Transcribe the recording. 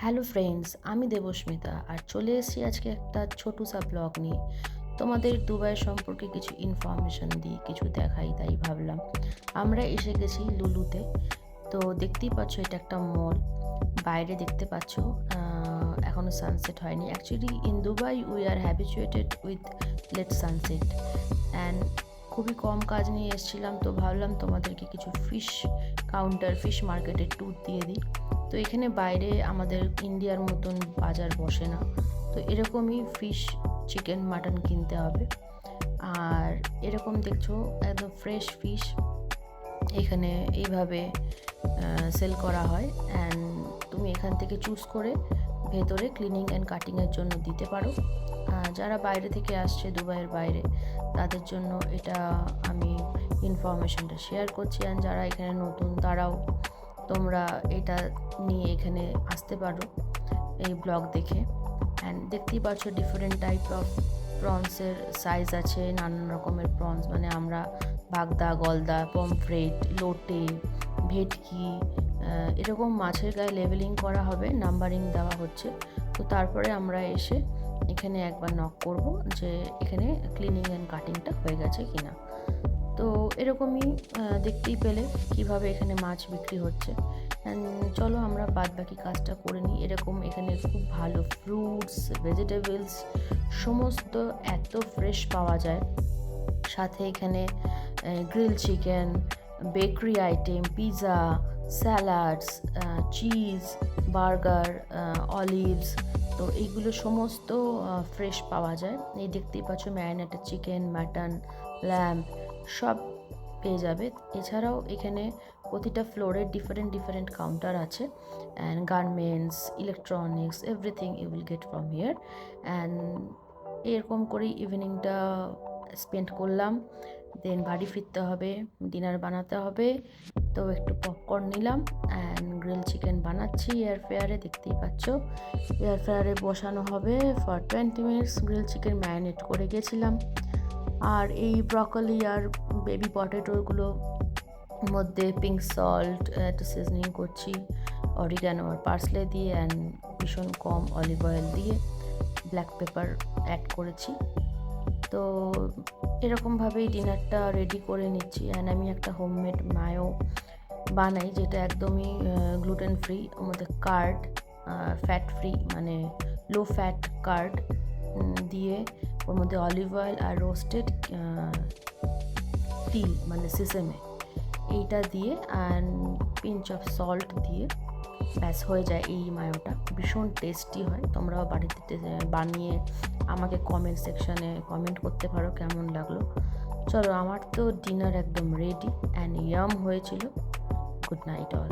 Hello friends, আমি দেবস্মিতা আর চলে এসেছি আজকে একটা ছোট্ট ব্লগ নিয়ে। তোমাদের দুবাই সম্পর্কে কিছু ইনফরমেশন দিই, কিছু দেখাই, তাই ভাবলাম। আমরা এসে গেছি লুলুতে। তো দেখতেই পাচ্ছ এটা একটা মল। বাইরে দেখতে পাচ্ছ এখনও সানসেট হয়নি। Actually in Dubai we are habituated with late sunset and খুবই কম কাজ নিয়ে এসেছিলাম, তো ভাবলাম তোমাদেরকে কিছু ফিশ মার্কেটের ট্যুর দিয়ে দিই। তো এখানে বাইরে আমাদের ইন্ডিয়ার মতন বাজার বসে না, তো এরকমই ফিশ, চিকেন, মাটন কিনতে হবে। আর এরকম দেখছো একদম ফ্রেশ ফিশ এখানে এইভাবে সেল করা হয়। অ্যান্ড তুমি এখান থেকে চুজ করে ভেতরে ক্লিনিং অ্যান্ড কাটিংয়ের জন্য দিতে পারো। যারা বাইরে থেকে আসছে, দুবাইয়ের বাইরে, তাদের জন্য এটা আমি ইনফরমেশনটা শেয়ার করছি। অ্যান্ড যারা এখানে নতুন, তারাও তোমরা এটা নিয়ে এখানে আসতে পারো এই ব্লগ দেখে। অ্যান্ড দেখতেই পাচ্ছ ডিফারেন্ট টাইপ অফ প্রনসের সাইজ আছে, নানান রকমের প্রনস, মানে আমরা বাগদা, গলদা, পমফ্রেট, লোটে, ভেটকি, এরকম মাছের গায়ে লেবেলিং করা হবে, নাম্বারিং দেওয়া হচ্ছে। তো তারপরে আমরা এসে এখানে একবার নক করব যে এখানে ক্লিনিং অ্যান্ড কাটিংটা হয়ে গেছে কিনা। তো এরকমই দেখতেই পেলে কিভাবে এখানে মাছ বিক্রি হচ্ছে। চলো আমরা বাদ বাকি কাজটা করে নিই। এরকম এখানে খুব ভালো ফ্রুটস, ভেজিটেবলস সমস্ত এত ফ্রেশ পাওয়া যায়। সাথে এখানে grill chicken, bakery item, pizza, salads, cheese, burger, olives, তো এইগুলো সমস্ত ফ্রেশ পাওয়া যায়। এই দেখতেই পাচ্ছ ম্যারিনেটেড চিকেন, মাটন, ল্যাম্ব সব পেয়ে যাবে। এছাড়াও এখানে প্রতিটা ফ্লোরে ডিফারেন্ট কাউন্টার আছে। And garments, electronics, everything you will get from here. And এরকম করেই ইভিনিংটা স্পেন্ড করলাম। দেন বাড়ি ফিরতে হবে, ডিনার বানাতে হবে। তো একটু পপকর্ন নিলাম অ্যান্ড গ্রিল চিকেন বানাচ্ছি এয়ার ফ্রায়ারে, দেখতেই পাচ্ছ। এয়ার ফ্রায়ারে বসানো হবে for 20 minutes. Grill chicken marinate করে গেছিলাম। আর এই ব্রকলি আর বেবি পটেটোগুলো মধ্যে পিঙ্ক সল্ট একটু সিজনিং করছি, অরিগ্যানো আর পার্সলে দিয়ে, অ্যান্ড ভীষণ কম অলিভ অয়েল দিয়ে ব্ল্যাক পেপার অ্যাড করেছি। তো এরকমভাবেই ডিনারটা রেডি করে নিচ্ছি। অ্যান্ড আমি একটা হোমমেড মায়ো বানাই, যেটা একদমই গ্লুটেন ফ্রি, ওর মধ্যে কার্ড, ফ্যাট ফ্রি, মানে লো ফ্যাট কার্ড দিয়ে, ওর মধ্যে অলিভ অয়েল আর রোস্টেড তিল মানে সিসেমে, এইটা দিয়ে অ্যান্ড পিঞ্চ অফ সল্ট দিয়ে ব্যাস হয়ে যায় এই মায়োটা। ভীষণ টেস্টি হয়। তোমরাও বাড়িতে বানিয়ে আমাকে কমেন্ট সেকশানে কমেন্ট করতে পারো কেমন লাগলো। চলো, আমার তো ডিনার একদম রেডি অ্যান্ড ইয়াম হয়েছিল। Good night all.